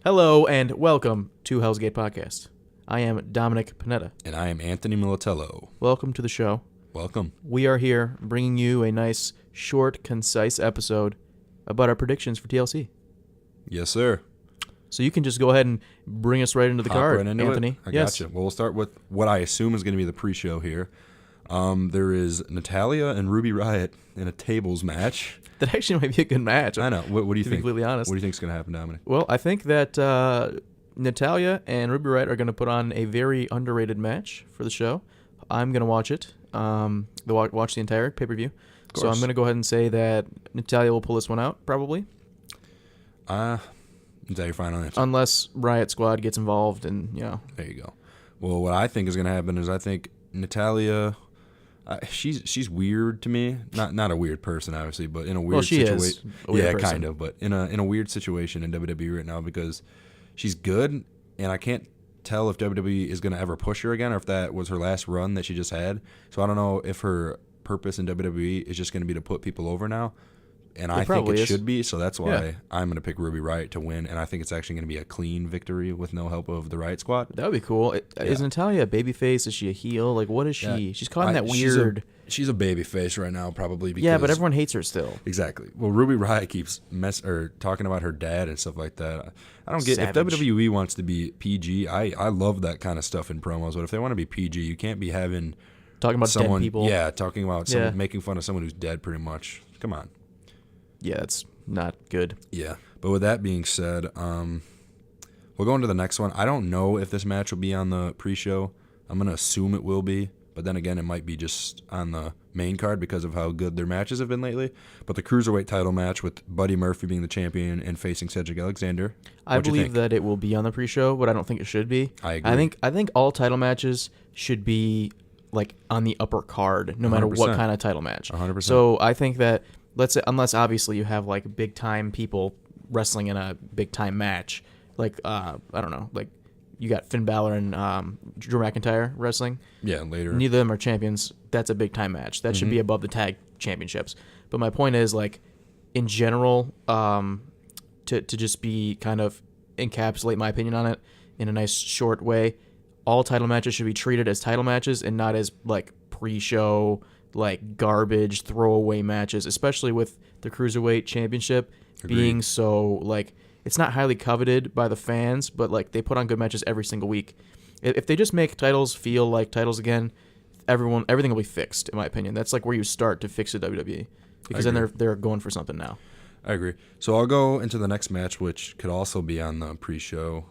Hello and welcome to Hell's Gate Podcast. I am Dominic Panetta. And I am Anthony Militello. Welcome to the show. Welcome. We are here bringing you a nice, short, concise episode about our predictions for TLC. Yes, sir. So you can just go ahead and bring us right into the card, right into Anthony. I gotcha. Well, we'll start with what I assume is going to be the pre-show here. There is Natalya and Ruby Riott in a tables match. That actually might be a good match. I know. What do you think? To be completely honest. What do you think is going to happen, Dominic? Well, I think that Natalya and Ruby Riott are going to put on a very underrated match for the show. I'm going to watch it. Watch the entire pay-per-view. So I'm going to go ahead and say that Natalya will pull this one out, probably. Is that your final answer? Unless Riot Squad gets involved and, There you go. Well, what I think is going to happen is I think Natalya... she's weird to me. Not a weird person, obviously, but in a weird situation. Yeah, person. Kind of. But in a weird situation in WWE right now because she's good, and I can't tell if WWE is going to ever push her again or if that was her last run that she just had. So I don't know if her purpose in WWE is just going to be to put people over now. And I think it should be, so that's why I'm going to pick Ruby Riott to win, and I think it's actually going to be a clean victory with no help of the Riot Squad. That would be cool. Is Natalya a babyface? Is she a heel? Like, what is she? Yeah. She's caught in that weird... She's a babyface right now, probably. Because, yeah, but everyone hates her still. Exactly. Well, Ruby Riott keeps talking about her dad and stuff like that. I don't get... Savage. If WWE wants to be PG, I love that kind of stuff in promos, but if they want to be PG, you can't be having... Talking about dead people. Yeah, talking about someone, making fun of someone who's dead, pretty much. Come on. Yeah, it's not good. Yeah, but with that being said, we'll go into the next one. I don't know if this match will be on the pre-show. I'm going to assume it will be, but then again, it might be just on the main card because of how good their matches have been lately. But the Cruiserweight title match with Buddy Murphy being the champion and facing Cedric Alexander. I believe that it will be on the pre-show, but I don't think it should be. I agree. I think all title matches should be like on the upper card, no matter 100%. What kind of title match. 100%. So I think that... Let's say, unless obviously you have like big time people wrestling in a big time match, like I don't know, like you got Finn Balor and Drew McIntyre wrestling. Yeah, later. Neither of them are champions. That's a big time match. That should be above the tag championships. But my point is, like, in general, to just be kind of encapsulate my opinion on it in a nice short way, all title matches should be treated as title matches and not as like pre-show, like garbage throwaway matches, especially with the Cruiserweight Championship being so like it's not highly coveted by the fans, but like they put on good matches every single week. If they just make titles feel like titles again, everything will be fixed. In my opinion, that's like where you start to fix the WWE because then they're going for something now. I agree. So I'll go into the next match, which could also be on the pre-show.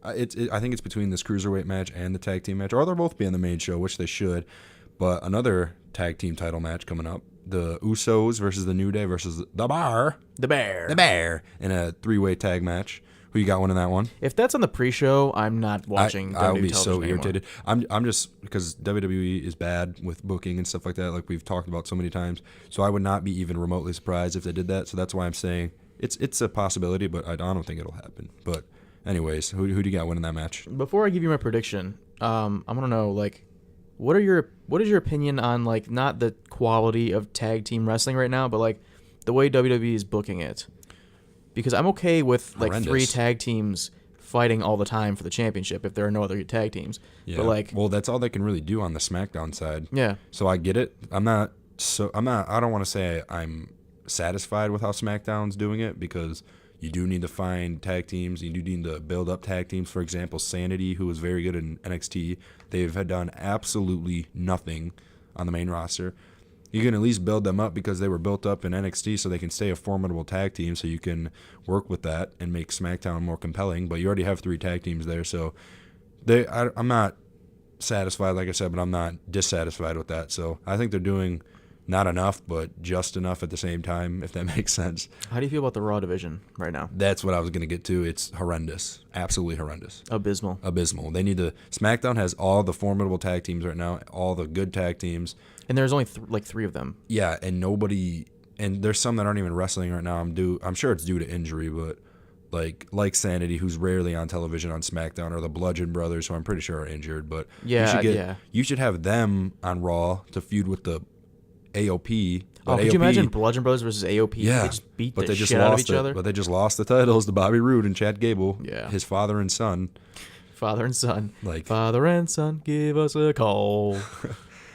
I think it's between this Cruiserweight match and the tag team match, or they'll both be on the main show, which they should. But another tag team title match coming up. The Usos versus the New Day versus the Bear in a 3-way tag match. Who you got winning that one? If that's on the pre-show, I'm not watching WWE I'll be television so anymore. irritated. I'm just because WWE is bad with booking and stuff like that, like we've talked about so many times. So I would not be even remotely surprised if they did that. So that's why I'm saying it's a possibility, but I don't think it'll happen. But anyways, who do you got winning that match? Before I give you my prediction, I want to know like what is your opinion on like not the quality of tag team wrestling right now, but like the way WWE is booking it? Because I'm okay with like 3 tag teams fighting all the time for the championship if there are no other tag teams. Yeah. But like, well, that's all they can really do on the SmackDown side. Yeah. So I get it. I don't want to say I'm satisfied with how SmackDown's doing it because you do need to find tag teams. You do need to build up tag teams. For example, Sanity, who was very good in NXT, they've done absolutely nothing on the main roster. You can at least build them up because they were built up in NXT so they can stay a formidable tag team so you can work with that and make SmackDown more compelling. But you already have 3 tag teams there, so I'm not satisfied, like I said, but I'm not dissatisfied with that. So I think they're doing not enough, but just enough at the same time, if that makes sense. How do you feel about the Raw division right now? That's what I was going to get to. It's horrendous. Absolutely horrendous. Abysmal. They need to... SmackDown has all the formidable tag teams right now, all the good tag teams. And there's only like 3 of them. Yeah, and nobody... And there's some that aren't even wrestling right now. I'm sure it's due to injury, but like Sanity, who's rarely on television on SmackDown, or the Bludgeon Brothers, who I'm pretty sure are injured. But you should have them on Raw to feud with the AOP. Oh, could you imagine Bludgeon Brothers versus AOP? Yeah, They just beat the shit out of each other. But they just lost the titles to Bobby Roode and Chad Gable. Yeah. His father and son. Father and son. Like, Father and son, give us a call.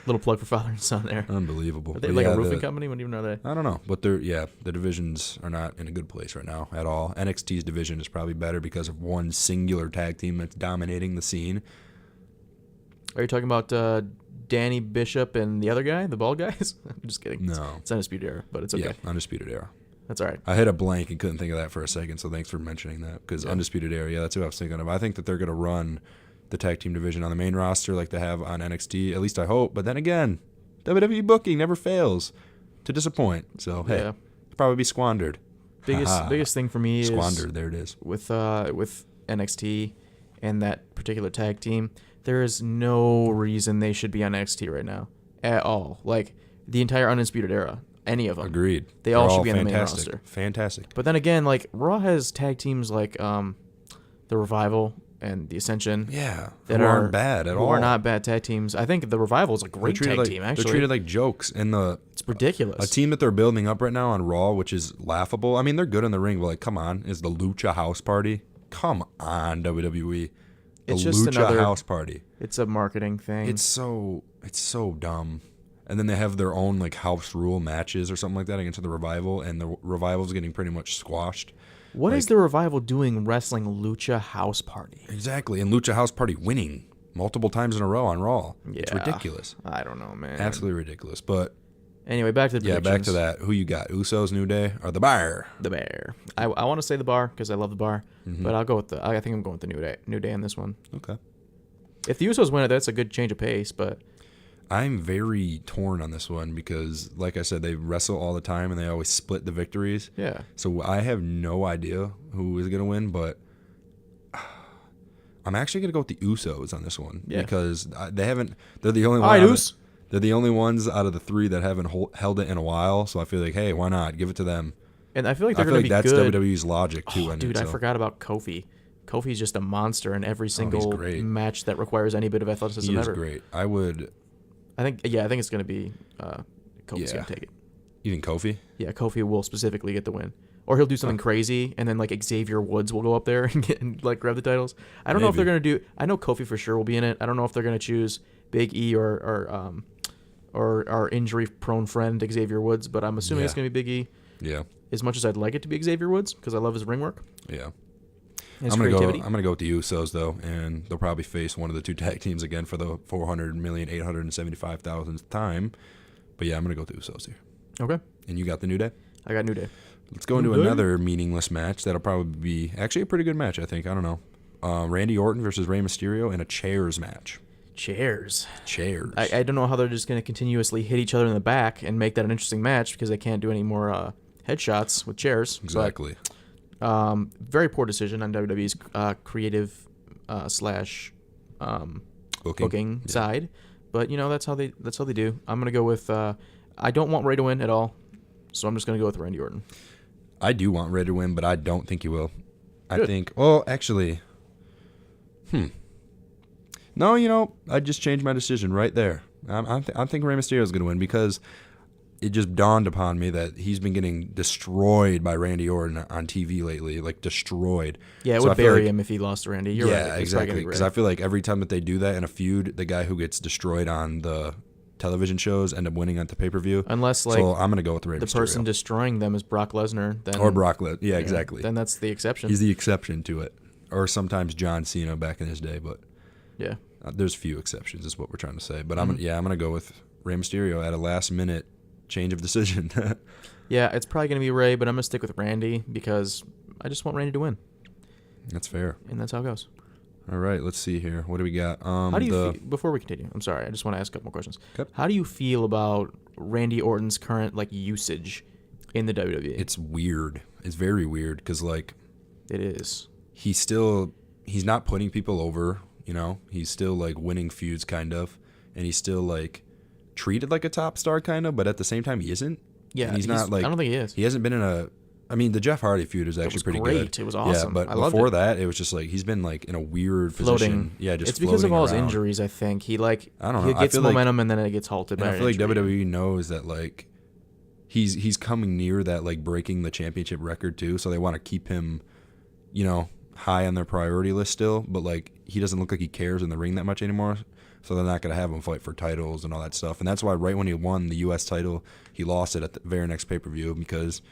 Little plug for Father and Son there. Unbelievable. Are they like a roofing company? Wouldn't even know that. I don't know. But the divisions are not in a good place right now at all. NXT's division is probably better because of one singular tag team that's dominating the scene. Are you talking about Danny Bishop and the other guy, the bald guys? I'm just kidding. No. It's Undisputed Era, but it's okay. Yeah, Undisputed Era. That's all right. I hit a blank and couldn't think of that for a second, so thanks for mentioning that. Because Undisputed Era, that's who I was thinking of. I think that they're going to run the tag team division on the main roster like they have on NXT. At least I hope. But then again, WWE booking never fails to disappoint. So, hey, it'll probably be squandered. Biggest thing for me is squandered. There it is. With NXT and that particular tag team, there is no reason they should be on NXT right now at all. Like the entire Undisputed Era, any of them. Agreed. They all should be on the main roster. Fantastic. But then again, like Raw has tag teams like the Revival and the Ascension. Yeah, that aren't bad at all. Who are not bad tag teams. I think the Revival is a great tag team. Actually, they're treated like jokes. And it's ridiculous. A team that they're building up right now on Raw, which is laughable. I mean, they're good in the ring, but like, come on, is the Lucha House Party? Come on, WWE. It's just Lucha House Party. It's a marketing thing. It's so dumb. And then they have their own like house rule matches or something like that against the Revival, and the Revival's getting pretty much squashed. What is the Revival doing wrestling Lucha House Party? Exactly, and Lucha House Party winning multiple times in a row on Raw. Yeah, it's ridiculous. I don't know, man. Absolutely ridiculous. But anyway, back to the predictions. Back to that. Who you got? Usos, New Day, or the Bar? The Bear. I want to say the Bar because I love the Bar, but I'll go with I think I'm going with the New Day. New Day on this one. Okay. If the Usos win it, that's a good change of pace, but I'm very torn on this one because, like I said, they wrestle all the time and they always split the victories. Yeah. So I have no idea who is going to win, but I'm actually going to go with the Usos on this one because they haven't. They're the only ones. They're the only ones out of the three that haven't held it in a while. So I feel like, hey, why not give it to them? And I feel like they're going to be that's good. WWE's logic too. Dude, I forgot about Kofi. Kofi's just a monster in every single match that requires any bit of athleticism. He is great. I think it's going to be Kofi's going to take it. You think Kofi? Yeah, Kofi will specifically get the win. Or he'll do something crazy, and then like Xavier Woods will go up there and like grab the titles. I don't know if they're going to do. I know Kofi for sure will be in it. I don't know if they're going to choose Big E or our injury-prone friend Xavier Woods, but I'm assuming it's going to be Big E. Yeah. As much as I'd like it to be Xavier Woods because I love his ring work. Yeah. I'm gonna go with the Usos though, and they'll probably face one of the two tag teams again for the 400,875,000th time. But yeah, I'm gonna go with the Usos here. Okay. And you got the New Day? I got New Day. Let's go into another meaningless match that'll probably be actually a pretty good match. I think. I don't know. Randy Orton versus Rey Mysterio in a chairs match. Chairs. I don't know how they're just gonna continuously hit each other in the back and make that an interesting match because they can't do any more headshots with chairs. Exactly. But, very poor decision on WWE's creative / booking side, but that's how they do. I'm gonna go with I don't want Rey to win at all, so I'm just gonna go with Randy Orton. I do want Rey to win, but I don't think he will. I think. Well, actually, no. I just changed my decision right there. I'm thinking Rey Mysterio is gonna win because it just dawned upon me that he's been getting destroyed by Randy Orton on TV lately, like destroyed. Yeah, it would bury him if he lost to Randy. You're right. Yeah, exactly. Because I feel like every time that they do that in a feud, the guy who gets destroyed on the television shows end up winning at the pay-per-view. Unless, like, so I'm going to go with Rey Mysterio. The person destroying them is Brock Lesnar. Then, or Brock Lesnar. Yeah, exactly. Then that's the exception. He's the exception to it. Or sometimes John Cena back in his day, but yeah, there's few exceptions is what we're trying to say. But I'm going to go with Rey Mysterio at a last-minute change of decision. Yeah, it's probably going to be Rey, but I'm going to stick with Randy because I just want Randy to win. That's fair. And that's how it goes. All right, let's see here. What do we got? How do you feel, before we continue, I'm sorry, I just want to ask a couple more questions. Okay. How do you feel about Randy Orton's current usage in the WWE? It's weird. It's very weird because it is. He's not putting people over, He's still winning feuds kind of, and he's still treated like a top star kind of, but at the same time he isn't. Yeah, and he's not I don't think he is. He hasn't been in a I mean, the Jeff Hardy feud is actually was pretty great. good. It was awesome. Yeah, but I loved before it. that, it was just like he's been like in a weird Floating. position. Yeah, just it's because of all his around. injuries. I think he I don't know. he I gets feel like- momentum and then it gets halted. And by I feel like injury. WWE knows that like he's coming near that like breaking the championship record too, so they want to keep him, high on their priority list still. But like he doesn't look like he cares in the ring that much anymore, so they're not gonna have him fight for titles and all that stuff. And that's why right when he won the U.S. title, he lost it at the very next pay-per-view because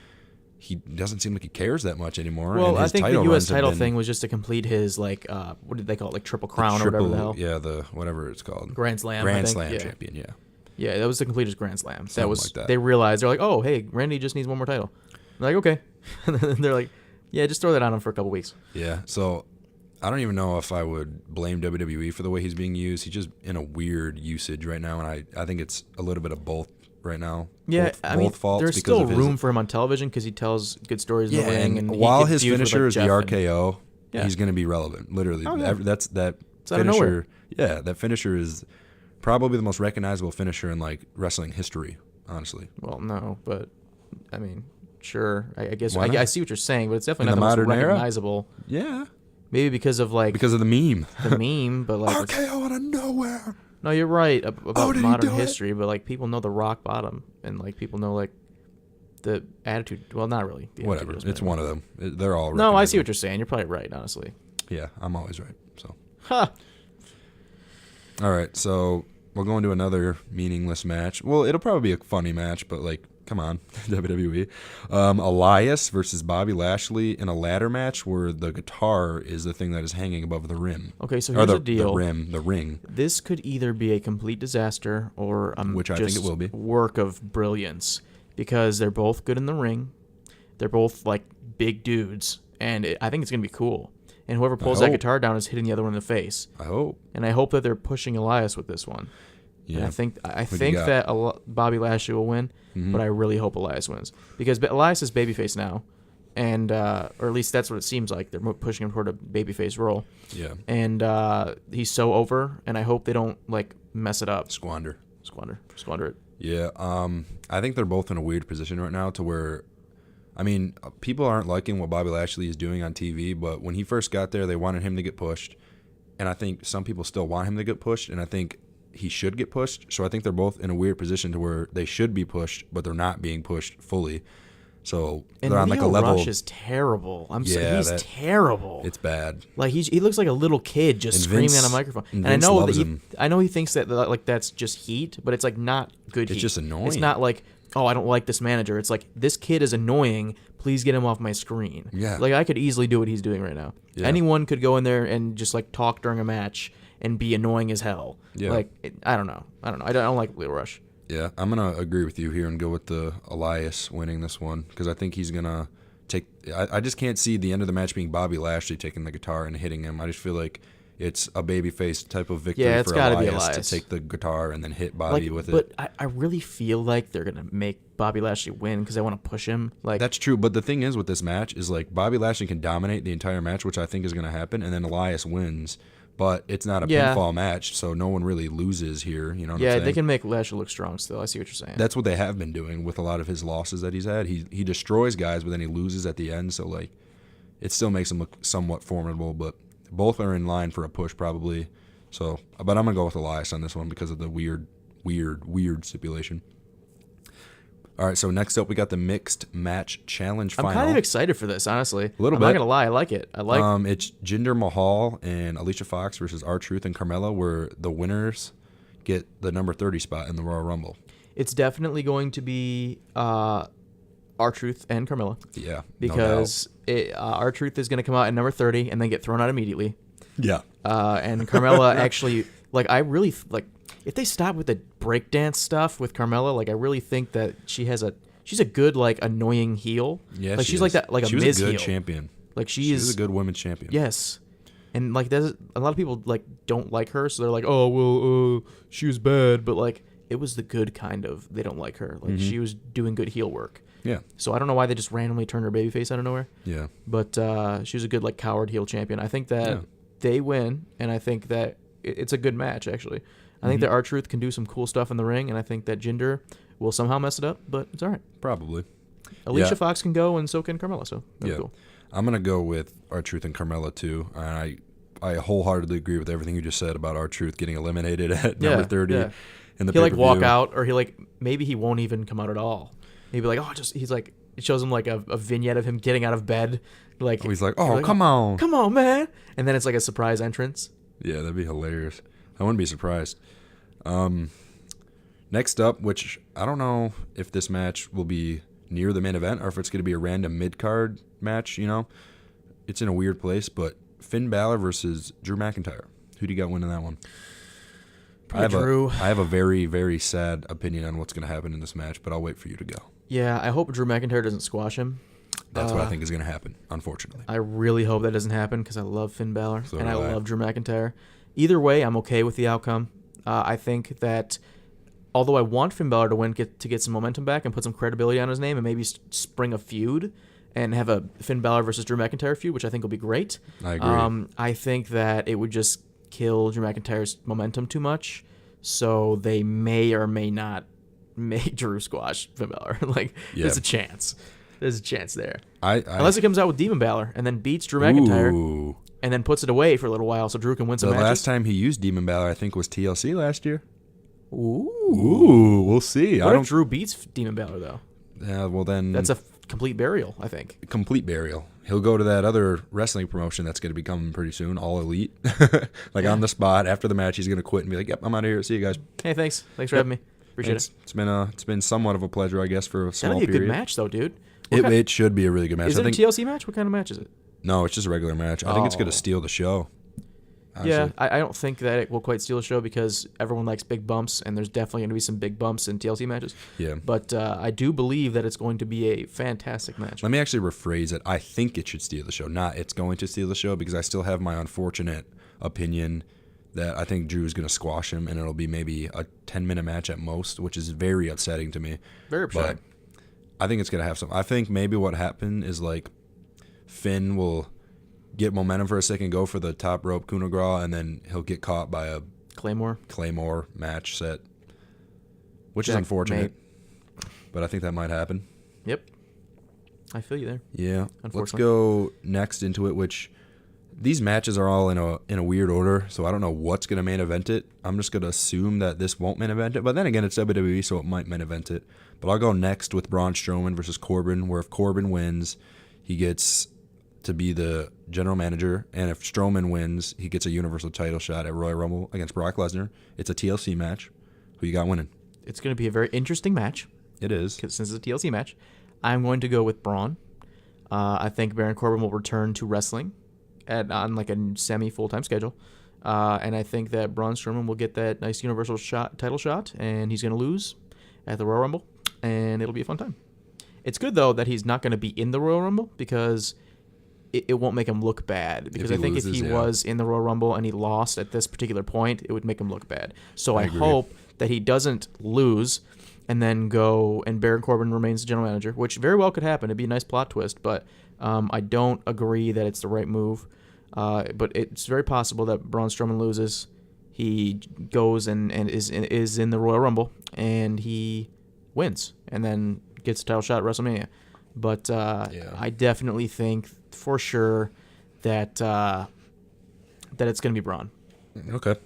he doesn't seem like he cares that much anymore. Well, and I his think the title U.S. runs have title been thing was just to complete his like what did they call it, like triple the crown or whatever the hell. Yeah, the whatever it's called. Grand Slam. Grand I think. Slam Yeah. champion. Yeah. Yeah, that was to complete his Grand Slam. Something That was like that. They realized they're like, oh hey, Randy just needs one more title. They're like okay, and then they're like, yeah, just throw that on him for a couple weeks. Yeah. So I don't even know if I would blame WWE for the way he's being used. He's just in a weird usage right now, and I think it's a little bit of both right now. Yeah, I mean, faults there's because still of his, room for him on television because he tells good stories in the ring. And he while gets his feuds with, finisher like, is the Jeff and- RKO, Yeah. he's going to be relevant. Literally, Oh, yeah. that's that It's out of nowhere. finisher. Yeah, that finisher is probably the most recognizable finisher in like wrestling history. Honestly, Well, no, but I mean, sure. I guess Why not? I see what you're saying, but it's definitely In not the the most modern era? recognizable. yeah, Maybe because of like because of the meme. the meme, but like RKO out of nowhere. no, you're right about did he modern do it? history, but like people know the rock bottom and like people know like the attitude. Well, not really. The Whatever, Attitude it's Adjustment. one of them. They're all. No, I see recognizable. what you're saying. You're probably right, honestly. Yeah, I'm always right. So. Ha! All right, so we'll go into another meaningless match. Well, it'll probably be a funny match, but like, come on, WWE. Elias versus Bobby Lashley in a ladder match where the guitar is the thing that is hanging above the rim. Okay, so Or here's the, the deal. the ring. This could either be a complete disaster or Which I think just it will be. work of brilliance because they're both good in the ring. They're both like big dudes, and I think it's gonna be cool. And whoever pulls that hope. guitar down is hitting the other one in the face. I hope. And I hope that they're pushing Elias with this one. Yeah. And I think Who do you got? that Bobby Lashley will win, Mhm. but I really hope Elias wins because Elias is babyface now, and or at least that's what it seems like. They're pushing him toward a babyface role, Yeah. and he's so over. And I hope they don't like mess it up, Squander squander it. Yeah. I think they're both in a weird position right now to where, I mean, people aren't liking what Bobby Lashley is doing on TV, but when he first got there, they wanted him to get pushed. And I think some people still want him to get pushed, and I think he should get pushed. So I think they're both in a weird position to where they should be pushed, but they're not being pushed fully. So And they're on like a level. Rush is terrible. Yeah, he's that- terrible. It's bad. Like he looks like a little kid just And screaming Vince- on a microphone. and And I Vince know loves that him. I know he thinks that like that's just heat, but it's like not good It's heat. just annoying. It's not like, oh, I don't like this manager. It's like this kid is annoying. Please get him off my screen. Yeah. Like I could easily do what he's doing right now. Yeah. Anyone could go in there and just like talk during a match and be annoying as hell. Yeah. Like I don't know. I don't like Leo Rush. Yeah, I'm going to agree with you here and go with the Elias winning this one because I think he's going to take – I just can't see the end of the match being Bobby Lashley taking the guitar and hitting him. I just feel like it's a babyface type of victory Yeah, it's for gotta be Elias to Elias. take the guitar and then hit Bobby with it. But I really feel like they're gonna make Bobby Lashley win because they want to push him. Like That's true, but the thing is with this match is like Bobby Lashley can dominate the entire match, which I think is going to happen, and then Elias wins. But it's not a Yeah. pinfall match, so no one really loses here. You know what I'm yeah, saying? they can make Lashley look strong still. I see what you're saying. That's what they have been doing with a lot of his losses that he's had. He destroys guys, but then he loses at the end. So like, it still makes him look somewhat formidable. But both are in line for a push probably. So, but I'm gonna go with Elias on this one because of the weird stipulation. All right, so next up we got the mixed match challenge I'm final. kind of excited for this, honestly. A little I'm bit. not gonna lie, I like it. I like. It's Jinder Mahal and Alicia Fox versus RTruth and Carmella, where the winners get the number 30 spot in the Royal Rumble. It's definitely going to be RTruth and Carmella Yeah, because RTruth is going to come out at number 30 and then get thrown out immediately. yeah, And Carmella actually, like, I really like if they stop with the breakdance stuff with Carmella. Like, I really think that she's a good like annoying heel. yeah. Like she she's is. like that, like she a was Miz a good heel. champion. Like She is a good women's champion. Yes. And like there's a lot of people like don't like her, so they're like, oh well, she was bad, but like it was the good kind of they don't like her. Like she was doing good heel work. Yeah, So I don't know why they just randomly turned her babyface out of nowhere. yeah. But she was a good like coward heel champion. I think that Yeah. they win, and I think that it's a good match actually. I think that RTruth can do some cool stuff in the ring, and I think that Jinder will somehow mess it up, but it's all right. Probably. Alicia Fox can go, and so can Carmella. So that's cool. I'm gonna go with RTruth and Carmella too. And I wholeheartedly agree with everything you just said about RTruth getting eliminated at number 30 in the he'll walk out, or maybe he won't even come out at all. He'll be like, he's like, it shows him like a vignette of him getting out of bed, like he's like, come on, man, and then it's like a surprise entrance. Yeah, that'd be hilarious. I wouldn't be surprised. Next up, which I don't know if this match will be near the main event or if it's going to be a random mid-card match, It's in a weird place, but Finn Balor versus Drew McIntyre. Who do you got winning that one? Drew. I have a very, very sad opinion on what's going to happen in this match, but I'll wait for you to go. Yeah, I hope Drew McIntyre doesn't squash him. That's what I think is going to happen, unfortunately. I really hope that doesn't happen because I love Finn Balor and I love Drew McIntyre. Either way, I'm okay with the outcome. I think that although I want Finn Balor to win, to get some momentum back and put some credibility on his name and maybe spring a feud and have a Finn Balor versus Drew McIntyre feud, which I think will be great. I agree. I think that it would just kill Drew McIntyre's momentum too much, so they may or may not make Drew squash Finn Balor. There's a chance. There's a chance there. Unless it comes out with Demon Balor and then beats Drew McIntyre and then puts it away for a little while so Drew can win some matches. The last time he used Demon Balor, I think, was TLC last year. Ooh, we'll see. What if Drew beats Demon Balor, though? Yeah, well then... That's a complete burial, I think. Complete burial. He'll go to that other wrestling promotion that's going to be coming pretty soon, All Elite. On the spot, after the match, he's going to quit and be like, yep, I'm out of here. See you guys. Hey, thanks. Thanks for having me. Appreciate it. It's been somewhat of a pleasure, I guess, for a small period. That'll be a good match, though, dude. It should be a really good match. Is it a TLC match? What kind of match is it? No, it's just a regular match. I think it's going to steal the show. Honestly. Yeah, I don't think that it will quite steal the show because everyone likes big bumps, and there's definitely going to be some big bumps in TLC matches. Yeah. But I do believe that it's going to be a fantastic match. Let me actually rephrase it. I think it should steal the show, not it's going to steal the show, because I still have my unfortunate opinion that I think Drew is going to squash him, and it'll be maybe a 10-minute match at most, which is very upsetting to me. Very upsetting. But I think it's going to have some. I think maybe what happened is Finn will get momentum for a second, go for the top rope coup de grace, and then he'll get caught by a Claymore match set, which is unfortunate. But I think that might happen. Yep. I feel you there. Yeah. Let's go next into it, which these matches are all in a weird order, so I don't know what's going to main event it. I'm just going to assume that this won't main event it, but then again, it's WWE, so it might main event it. But I'll go next with Braun Strowman versus Corbin, where if Corbin wins, he gets to be the general manager, and if Strowman wins, he gets a Universal title shot at Royal Rumble against Brock Lesnar. It's a TLC match. Who you got winning? It's going to be a very interesting match. It is. Since it's a TLC match. I'm going to go with Braun. I think Baron Corbin will return to wrestling on a semi-full-time schedule. And I think that Braun Strowman will get that nice Universal title shot, and he's going to lose at the Royal Rumble, and it'll be a fun time. It's good, though, that he's not going to be in the Royal Rumble because it won't make him look bad. Because I think if he was in the Royal Rumble and he lost at this particular point, it would make him look bad. So I hope that he doesn't lose and then go and Baron Corbin remains the general manager, which very well could happen. It'd be a nice plot twist, but I don't agree that it's the right move. But it's very possible that Braun Strowman loses. He goes and is in the Royal Rumble, and he wins, and then gets a title shot at WrestleMania. But I definitely think for sure that it's going to be Braun. Okay.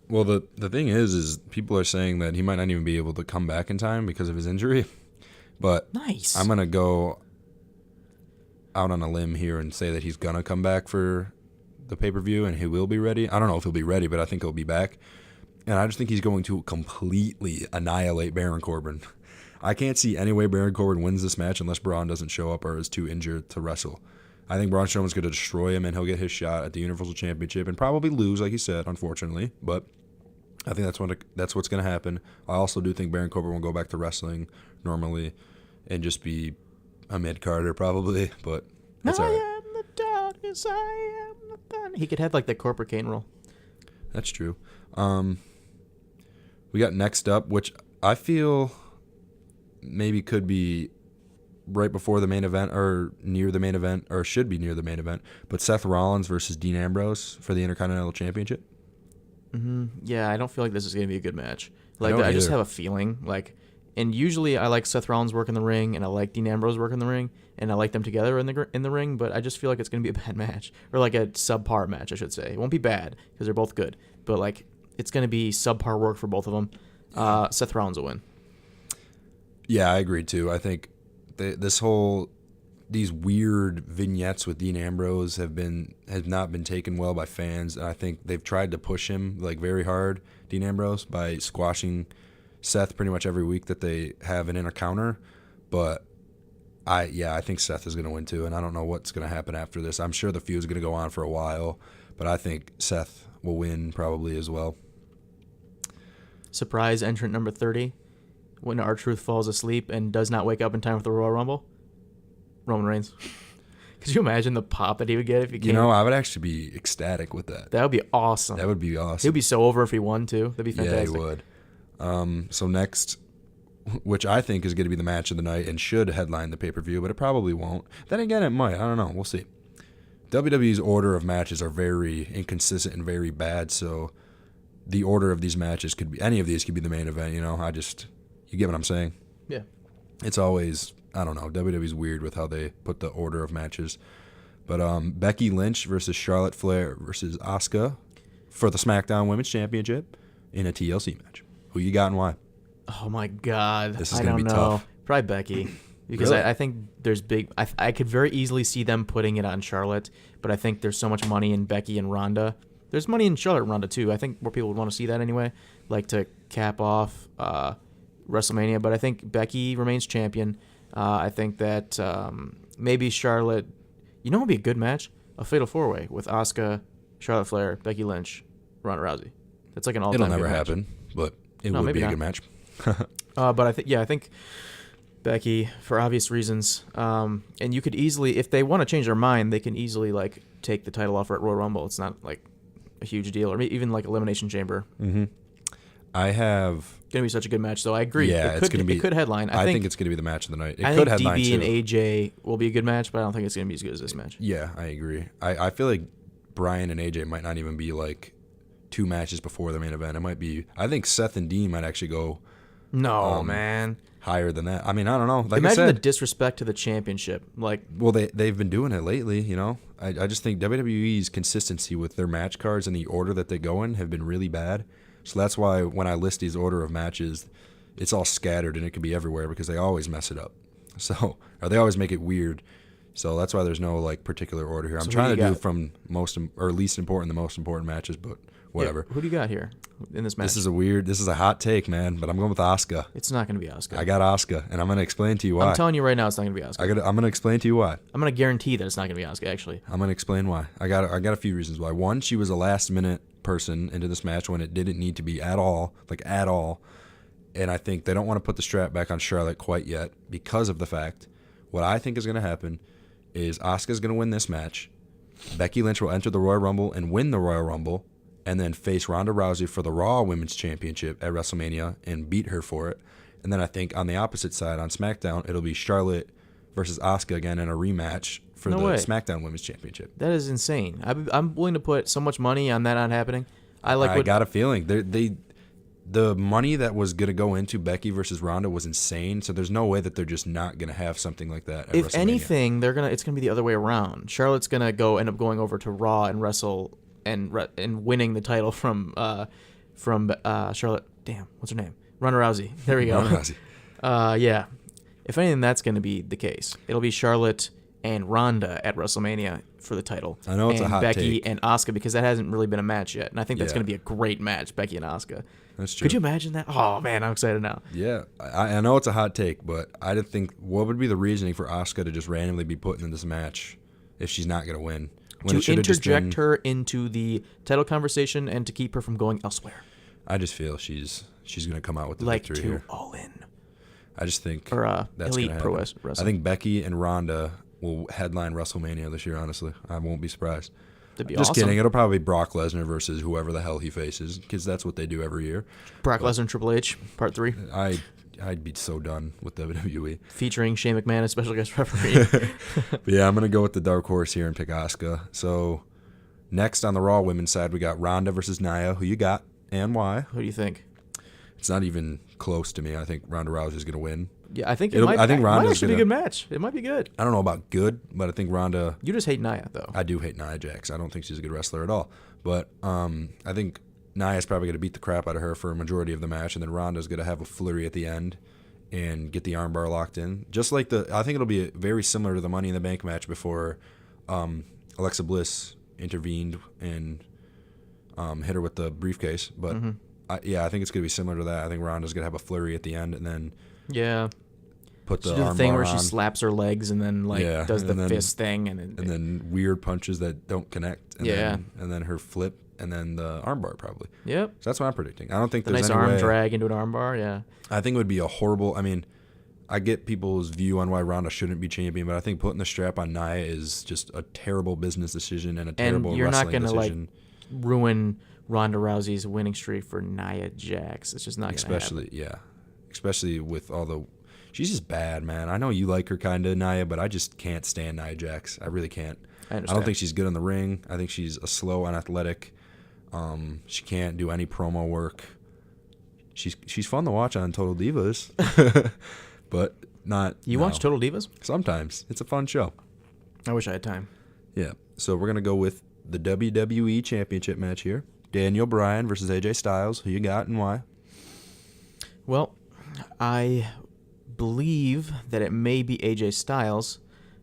Well, the thing is people are saying that he might not even be able to come back in time because of his injury. But nice. I'm going to go out on a limb here and say that he's going to come back for the pay-per-view, and he will be ready. I don't know if he'll be ready, but I think he'll be back. And I just think he's going to completely annihilate Baron Corbin. I can't see any way Baron Corbin wins this match unless Braun doesn't show up or is too injured to wrestle. I think Braun Strowman's going to destroy him, and he'll get his shot at the Universal Championship and probably lose, like you said, unfortunately. But I think that's what's going to happen. I also do think Baron Corbin will go back to wrestling normally and just be a mid-carder probably, but that's all right. I am the darkness, I am the thunder. He could have like the Corporate Kane role. That's true. We got next up, which I feel maybe could be right before the main event or near the main event, or should be near the main event, but Seth Rollins versus Dean Ambrose for the Intercontinental Championship. Yeah, I don't feel like this is going to be a good match. I just have a feeling like And usually I like Seth Rollins work in the ring, and I like Dean Ambrose work in the ring, and I like them together in the ring. But I just feel like it's going to be a bad match, or like a subpar match, I should say. It won't be bad because they're both good, but like it's going to be subpar work for both of them. Seth Rollins will win. Yeah, I agree too. I think these weird vignettes with Dean Ambrose have not been taken well by fans, and I think they've tried to push him like very hard, Dean Ambrose, by squashing Seth pretty much every week that they have an encounter. But I think Seth is going to win too, and I don't know what's going to happen after this. I'm sure the feud is going to go on for a while, but I think Seth will win probably as well. Surprise entrant number 30, when RTruth falls asleep and does not wake up in time for the Royal Rumble, Roman Reigns. Could you imagine the pop that he would get if he came? I would actually be ecstatic with that. That would be awesome. That would be awesome. He would be so over if he won too. That'd be fantastic. Yeah, he would. So next, which I think is going to be the match of the night and should headline the pay-per-view, but it probably won't. Then again, it might. I don't know. We'll see. WWE's order of matches are very inconsistent and very bad, so the order of these matches could be, any of these could be the main event, you get what I'm saying? Yeah. It's always, I don't know, WWE's weird with how they put the order of matches. But Becky Lynch versus Charlotte Flair versus Asuka for the SmackDown Women's Championship in a TLC match. Who you got and why? Oh my God. This is going to be tough. Probably Becky. Because Really? I think there's I could very easily see them putting it on Charlotte, but I think there's so much money in Becky and Ronda. There's money in Charlotte and Ronda too. I think more people would want to see that anyway, like to cap off WrestleMania. But I think Becky remains champion. I think that maybe Charlotte, what would be a good match? A Fatal 4-Way with Asuka, Charlotte Flair, Becky Lynch, Ronda Rousey. That's like an all-time. It'll never good happen, but it would be a good match. But I think Becky, for obvious reasons, and you could easily, if they want to change their mind, they can easily like take the title off her at Royal Rumble. It's not like a huge deal, or even like Elimination Chamber. Mm-hmm. Gonna be such a good match, though. I agree. Yeah, it's gonna be. It could headline. I think it's gonna be the match of the night. I could think headline DB too. and AJ will be a good match, but I don't think it's gonna be as good as this match. Yeah, I agree. I feel like Bryan and AJ might not even be like 2 matches before the main event. It might be. I think Seth and Dean might actually go. No, man. Higher than that. I mean, I don't know. Like Imagine I said, the disrespect to the championship. Like, well, they've been doing it lately. I just think WWE's consistency with their match cards and the order that they go in have been really bad. So that's why when I list these order of matches, it's all scattered and it could be everywhere because they always mess it up. So, or they always make it weird. So that's why there's no like particular order here. I'm trying to do from most or least important to most important matches, but whatever. Yeah, who do you got here in this match? This is a hot take, man, but I'm going with Asuka. It's not going to be Asuka. I got Asuka, and I'm going to explain to you why. I'm telling you right now, it's not going to be Asuka. I'm going to explain to you why. I'm going to guarantee that it's not going to be Asuka. Actually, I'm going to explain why. I got a few reasons why. One, she was a last minute person into this match when it didn't need to be at all. And I think they don't want to put the strap back on Charlotte quite yet because of the fact what I think is going to happen is Asuka's going to win this match. Becky Lynch will enter the Royal Rumble and win the Royal Rumble, and then face Ronda Rousey for the Raw Women's Championship at WrestleMania and beat her for it. And then I think on the opposite side, on SmackDown, it'll be Charlotte versus Asuka again in a rematch for the SmackDown Women's Championship. That is insane. I'm willing to put so much money on that not happening. I got a feeling. The money that was going to go into Becky versus Ronda was insane, so there's no way that they're just not going to have something like that at WrestleMania. If anything, it's going to be the other way around. Charlotte's going to end up going over to Raw and wrestle and winning the title from Charlotte. Damn, what's her name? Ronda Rousey. There we go. Ronda Rousey. Yeah. If anything, that's going to be the case. It'll be Charlotte and Ronda at WrestleMania for the title. I know it's a hot Becky take. and Asuka, because that hasn't really been a match yet, and I think that's going to be a great match, Becky and Asuka. That's true. Could you imagine that? Oh man, I'm excited now. Yeah, I know it's a hot take, but I didn't think what would be the reasoning for Asuka to just randomly be put in this match if she's not going to win. To interject her into the title conversation and to keep her from going elsewhere. I just feel she's going to come out with the like victory to here. all in. I just think Elite that's going to Pro happen. Wrestling. I think Becky and Ronda will headline WrestleMania this year, honestly. I won't be surprised. That'd be Just awesome. kidding. It'll probably be Brock Lesnar versus whoever the hell he faces, because that's what they do every year. Brock Lesnar and Triple H, Part 3. I'd be so done with WWE. Featuring Shane McMahon as special guest referee. But yeah, I'm going to go with the dark horse here and pick Asuka. So next on the Raw women's side, we got Ronda versus Nia. Who you got and why? Who do you think? It's not even close to me. I think Ronda Rousey is going to win. Yeah, I think Ronda's actually be a good match. It might be good. I don't know about good, but I think Ronda. You just hate Nia, though. I do hate Nia Jax. I don't think she's a good wrestler at all. But I think Nia's probably going to beat the crap out of her for a majority of the match, and then Ronda's going to have a flurry at the end and get the armbar locked in. Just like I think it'll be very similar to the Money in the Bank match before Alexa Bliss intervened and hit her with the briefcase. But I think it's going to be similar to that. I think Ronda's going to have a flurry at the end, and then put the armbar thing where on. she slaps her legs and then does the fist thing, and then weird punches that don't connect. And then her flip. And then the armbar probably. Yep. So that's what I'm predicting. I don't think there's any nice arm way. drag into an armbar. Yeah. I think it would be a horrible. I mean, I get people's view on why Ronda shouldn't be champion, but I think putting the strap on Nia is just a terrible business decision and a terrible wrestling decision. And you're not going to ruin Ronda Rousey's winning streak for Nia Jax. It's just not going to happen. Especially with all the. She's just bad, man. I know you like her kind of, Nia, but I just can't stand Nia Jax. I really can't. I understand. I don't think she's good in the ring. I think she's a slow, unathletic. She can't do any promo work. She's fun to watch on Total Divas, but not. You watch Total Divas? Sometimes. It's a fun show. I wish I had time. Yeah. So we're gonna go with the WWE Championship match here. Daniel Bryan versus AJ Styles. Who you got and why? Well, I believe that it may be AJ Styles,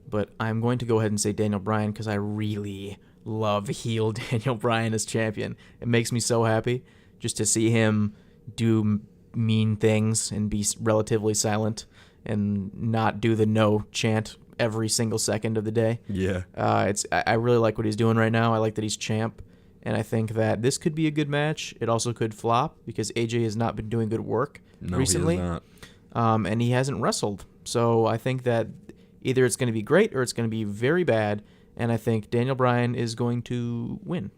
but I'm going to go ahead and say Daniel Bryan because I really love heel Daniel Bryan as champion. It makes me so happy just to see him do mean things and be relatively silent and not do the no chant every single second of the day. Yeah. I really like what he's doing right now. I like that he's champ, and I think that this could be a good match. It also could flop because AJ has not been doing good work recently. He has not. And he hasn't wrestled. So I think that either it's going to be great or it's going to be very bad. And I think Daniel Bryan is going to win.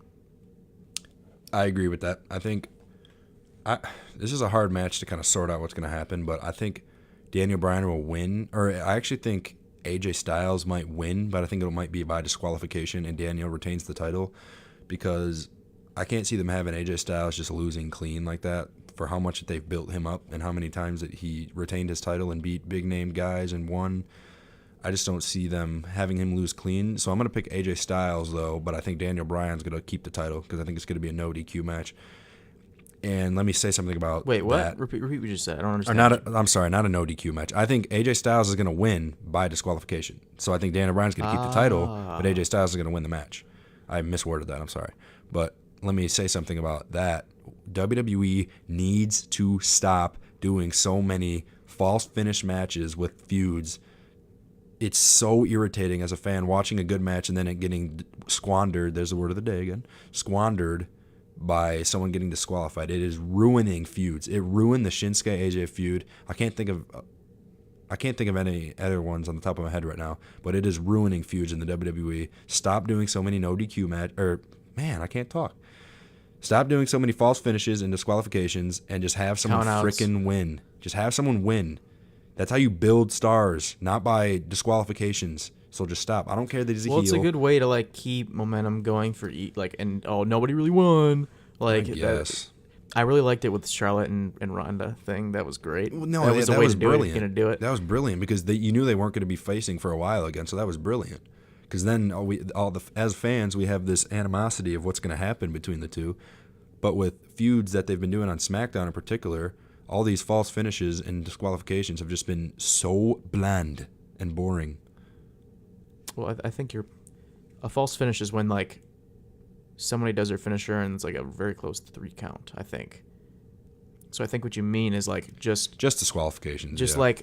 I agree with that. I think this is a hard match to kind of sort out what's going to happen, but I think Daniel Bryan will win. Or I actually think AJ Styles might win, but I think it might be by disqualification and Daniel retains the title because I can't see them having AJ Styles just losing clean like that for how much that they've built him up and how many times that he retained his title and beat big-name guys and won. I just don't see them having him lose clean. So I'm going to pick AJ Styles, though, but I think Daniel Bryan's going to keep the title because I think it's going to be a no DQ match. And let me say something about Wait, what? that. Repeat what you just said. I don't understand. I'm sorry, not a no DQ match. I think AJ Styles is going to win by disqualification. So I think Daniel Bryan's going to keep the title, but AJ Styles is going to win the match. I misworded that. I'm sorry. But let me say something about that. WWE needs to stop doing so many false finish matches with feuds. It's so irritating as a fan watching a good match and then it getting squandered. There's the word of the day again. Squandered by someone getting disqualified. It is ruining feuds. It ruined the Shinsuke AJ feud. I can't think of any other ones on the top of my head right now, but it is ruining feuds in the WWE. Stop doing so many no DQ I can't talk. Stop doing so many false finishes and disqualifications and just have someone freaking win. Just have someone win. That's how you build stars, not by disqualifications. So just stop. I don't care that he's a heel. Well, it's a good way to keep momentum going for nobody really won. Yes. I really liked it with the Charlotte and Ronda thing. That was great. Well, no, that was that the way was to do brilliant. it. Gonna do it. That was brilliant because you knew they weren't going to be facing for a while again. So that was brilliant. Because then as fans, we have this animosity of what's going to happen between the two. But with feuds that they've been doing on SmackDown in particular, all these false finishes and disqualifications have just been so bland and boring. Well, I think a false finish is when somebody does their finisher and it's a very close 3 count. I think. So I think what you mean is just disqualifications. Just yeah.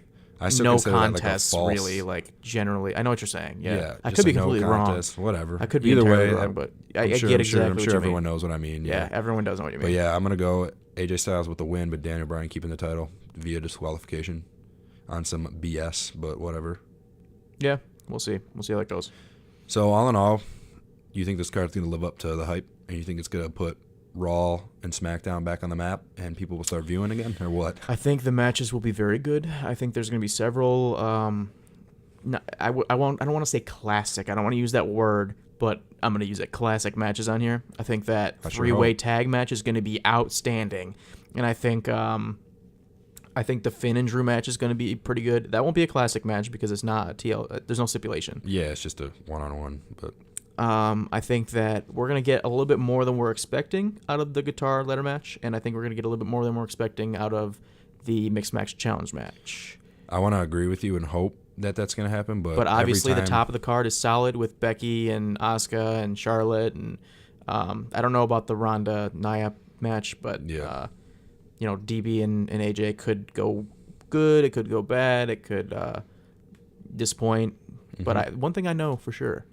I still no consider contests, that a false, really. Generally, I know what you're saying. Yeah, I just could be a no completely contest, wrong. Whatever. I could be either entirely way. wrong, but I get exactly I'm what sure you everyone mean. knows what I mean. Yeah, everyone does know what you mean. But yeah, I'm gonna go AJ Styles with the win, but Daniel Bryan keeping the title via disqualification on some BS. But whatever. Yeah, we'll see. We'll see how that goes. So all in all, do you think this card's gonna live up to the hype, and you think it's gonna put Raw and SmackDown back on the map and people will start viewing again, or what? I think the matches will be very good. I think there's going to be several I don't want to say classic. I don't want to use that word, but I'm going to use it. Classic matches on here. I think that 3-way tag match is going to be outstanding. And I think I think the Finn and Drew match is going to be pretty good. That won't be a classic match because it's not a there's no stipulation. Yeah, it's just a one-on-one. But I think that we're going to get a little bit more than we're expecting out of the guitar ladder match, and I think we're going to get a little bit more than we're expecting out of the Mixed Match Challenge match. I want to agree with you and hope that that's going to happen. But obviously the top of the card is solid with Becky and Asuka and Charlotte. And I don't know about the Ronda Nia match, but DB and AJ could go good. It could go bad. It could disappoint. Mm-hmm. But one thing I know for sure,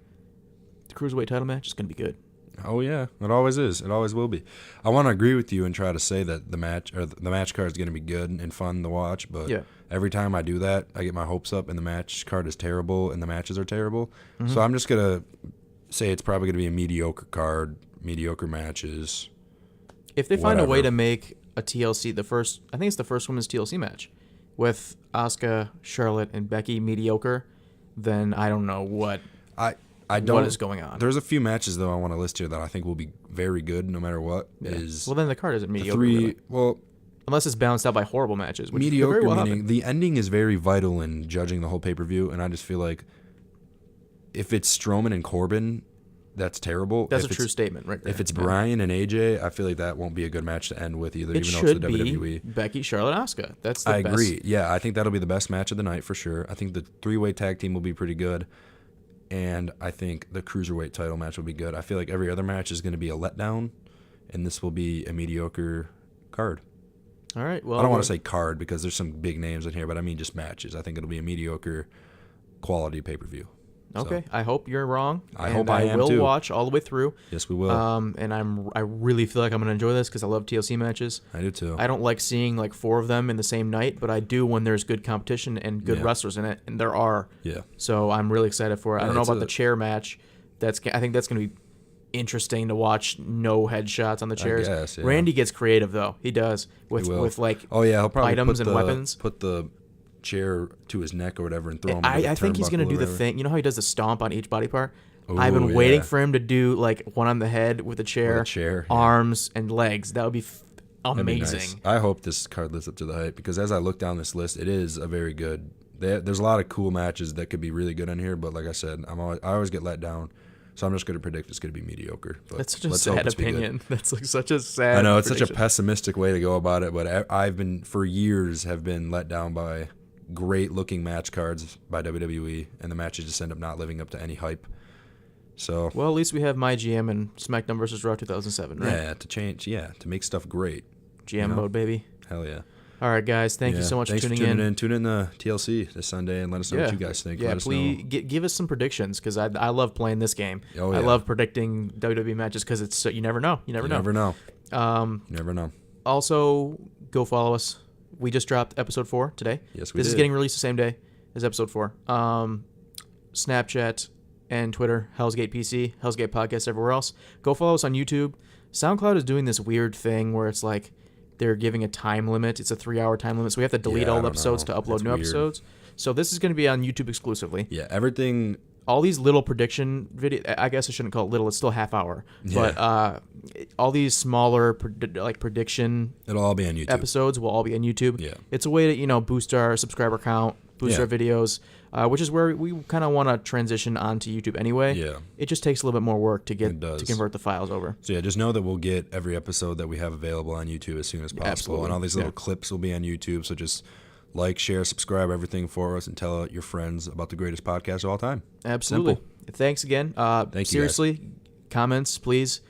the Cruiserweight title match is going to be good. Oh, yeah. It always is. It always will be. I want to agree with you and try to say that the match card is going to be good and fun to watch, but every time I do that, I get my hopes up and the match card is terrible and the matches are terrible. Mm-hmm. So I'm just going to say it's probably going to be a mediocre card, mediocre matches. If they find a way to make a TLC, I think it's the first women's TLC match with Asuka, Charlotte, and Becky mediocre, then I don't know what is going on. There's a few matches, though, I want to list here that I think will be very good no matter what. Yeah. Well, then the card isn't mediocre. Really. Unless it's balanced out by horrible matches. Which mediocre meaning the ending is very vital in judging the whole pay-per-view, and I just feel like if it's Strowman and Corbin, that's terrible. That's a true statement, right there. If it's Bryan and AJ, I feel like that won't be a good match to end with either, even though it's the WWE. Becky, Charlotte, Asuka. That's the best. I agree. Yeah, I think that'll be the best match of the night for sure. I think the three-way tag team will be pretty good. And I think the Cruiserweight title match will be good. I feel like every other match is going to be a letdown, and this will be a mediocre card. All right. Well, I don't want to say card because there's some big names in here, but I mean just matches. I think it'll be a mediocre quality pay-per-view. Okay. So, I hope you're wrong. I hope I am too. I will watch all the way through. Yes, we will. And I really feel like I'm going to enjoy this because I love TLC matches. I do too. I don't like seeing like 4 of them in the same night, but I do when there's good competition and good wrestlers in it, and there are. Yeah. So I'm really excited for it. I don't know about the chair match. I think that's going to be interesting to watch. No headshots on the chairs. I guess, yeah. Randy gets creative though. He does with like he'll probably items and weapons. Put the chair to his neck or whatever and throw him. I think he's going to do the thing. You know how he does the stomp on each body part? Ooh, I've been waiting for him to do like one on the head with a chair, arms, and legs. That would be amazing. Nice. I hope this card lives up to the hype because as I look down this list, it is a very good. There's a lot of cool matches that could be really good in here, but like I said, I always get let down. So I'm just going to predict it's going to be mediocre. But that's such a sad opinion. That's like such a sad. I know it's prediction. such a pessimistic way to go about it, but I've been for years have been let down by great looking match cards by WWE, and the matches just end up not living up to any hype. So well, at least we have my GM and SmackDown vs. Raw 2007, right? Yeah, to make stuff great. GM mode, baby. Hell yeah. All right, guys. Thank you so much for tuning in. Tune in to TLC this Sunday and let us know what you guys think. Yeah, please give us some predictions because I love playing this game. Oh, yeah. I love predicting WWE matches because it's you never know. You never know. Never know. Also, go follow us. We just dropped episode 4 today. Yes, we did. This is getting released the same day as episode 4. Snapchat and Twitter, Hell's Gate PC, Hell's Gate Podcast, everywhere else. Go follow us on YouTube. SoundCloud is doing this weird thing where it's like they're giving a time limit. It's a 3-hour time limit, so we have to delete all the episodes to upload new episodes. So this is going to be on YouTube exclusively. Yeah, everything. All these little prediction video. I guess I shouldn't call it little. It's still half hour. Yeah. But all these smaller prediction. It'll all be on YouTube. Episodes will all be on YouTube. Yeah. It's a way to boost our subscriber count, boost our videos, which is where we kind of want to transition onto YouTube anyway. Yeah. It just takes a little bit more work to convert the files over. So yeah, just know that we'll get every episode that we have available on YouTube as soon as possible. Absolutely. And all these little clips will be on YouTube. So just like, share, subscribe, everything for us, and tell your friends about the greatest podcast of all time. Absolutely. Simple. Thanks again. Thank you. Seriously, comments, please.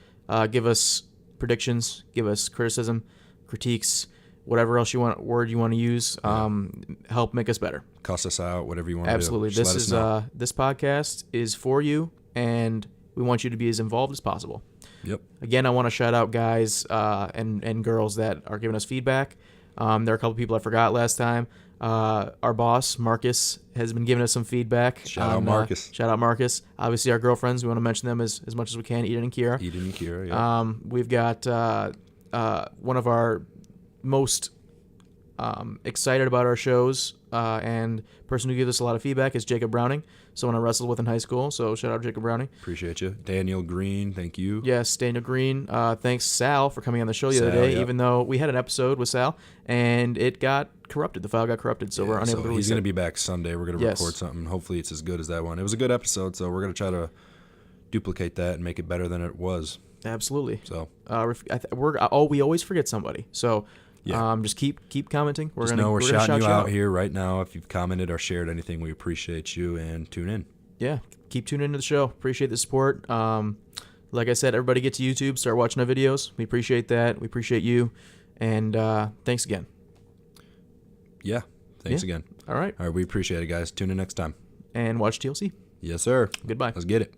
Give us predictions. Give us criticism, critiques, whatever else word you want to use. Help make us better. Cuss us out, whatever you want to do. Absolutely. This podcast is for you, and we want you to be as involved as possible. Yep. Again, I want to shout out guys and girls that are giving us feedback. There are a couple people I forgot last time. Our boss, Marcus, has been giving us some feedback. Shout out Marcus. Obviously, our girlfriends, we want to mention them as much as we can, Eden and Kira. Yeah. We've got one of our most excited about our shows and person who gives us a lot of feedback is Jacob Browning. someone I wrestled with in high school. So shout out Jacob Browning. Appreciate you. Daniel Green, thank you. Yes, Daniel Green. Thanks, Sal, for coming on the show the other Sal, day, yep. even though we had an episode with Sal, and it got corrupted. The file got corrupted, so we're unable to release it. He's going to be back Sunday. We're going to record something. Hopefully it's as good as that one. It was a good episode, so we're going to try to duplicate that and make it better than it was. Absolutely. So we always forget somebody. So just keep commenting. We're shouting you out here right now. If you've commented or shared anything, we appreciate you, and tune in. Yeah, keep tuning into the show. Appreciate the support. Like I said, everybody get to YouTube, start watching our videos. We appreciate that. We appreciate you, and thanks again. Yeah, thanks again. All right. We appreciate it, guys. Tune in next time. And watch TLC. Yes, sir. Goodbye. Let's get it.